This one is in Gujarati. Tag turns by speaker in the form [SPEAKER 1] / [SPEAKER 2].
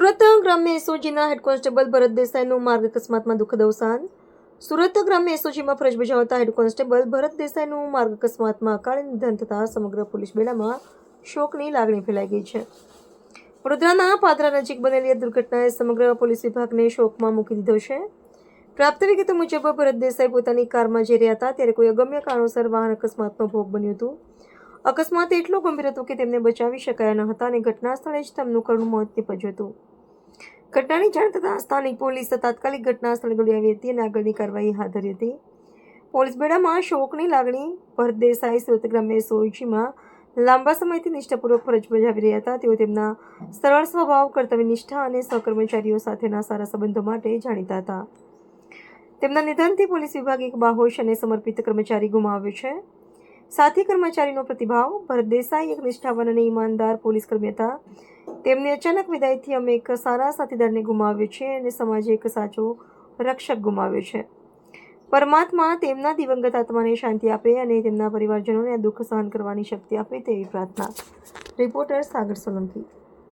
[SPEAKER 1] સુરત ગ્રામ્ય એસઓજીના હેડ કોન્સ્ટેબલ ભરત દેસાઈનું માર્ગ અકસ્માતમાં દુઃખદ અવસાન. સુરત ગ્રામ્ય એસઓજીમાં ફરજ બજાવતા હેડ કોન્સ્ટેબલ ભરત દેસાઈનું માર્ગ અકસ્માતમાં અકાળે નિધન થતાં સમગ્ર પોલીસ બેડામાં શોકની લાગણી ફેલાઈ ગઈ છે. વડોદરાના પાદરા નજીક બનેલી આ દુર્ઘટનાએ સમગ્ર પોલીસ વિભાગને શોકમાં મૂકી દીધો છે. પ્રાપ્ત વિગતો મુજબ ભરત દેસાઈ પોતાની કારમાં જઈ રહ્યા હતા ત્યારે કોઈ અગમ્ય કારણોસર વાહન અકસ્માતનો ભોગ બન્યું હતું. અકસ્માત એટલો ગંભીર હતો કે તેમને બચાવી શકાયા ન હતા અને ઘટના સ્થળે જ તેમનું કરુણ મોત નીપજ્યું હતું. ઘટનાની જાણ થતાં સ્થાનિક પોલીસ તાત્કાલિક ઘટના સ્થળે દોડી આવી હતી અને આગળની કાર્યવાહી હાથ ધરી હતી. પોલીસ બેડામાં શોકની લાગણી. ભરત દેસાઈ સુરત ગ્રામ્ય એસઓજીમાં લાંબા સમયથી નિષ્ઠાપૂર્વક ફરજ બજાવી રહ્યા હતા. તેઓ તેમના સરળ સ્વભાવ, કર્તવ્યનિષ્ઠા અને સહકર્મચારીઓ સાથેના સારા સંબંધો માટે જાણીતા હતા. તેમના નિધનથી પોલીસ વિભાગ એક બાહોશ અને સમર્પિત કર્મચારી ગુમાવ્યો છે. સાથી કર્મચારીનો પ્રતિભાવ. ભરત દેસાઈ એક નિષ્ઠાવાન અને ઈમાનદાર પોલીસ કર્મી હતા. તેમની અચાનક વિદાયથી અમે એક સારા સાથીદારને ગુમાવ્યો છે અને સમાજે એક સાચો રક્ષક ગુમાવ્યો છે. પરમાત્મા તેમના દિવંગત આત્માને શાંતિ આપે અને તેમના પરિવારજનોને આ દુઃખ સહન કરવાની શક્તિ આપે તેવી પ્રાર્થના. રિપોર્ટર સાગર સોલંકી.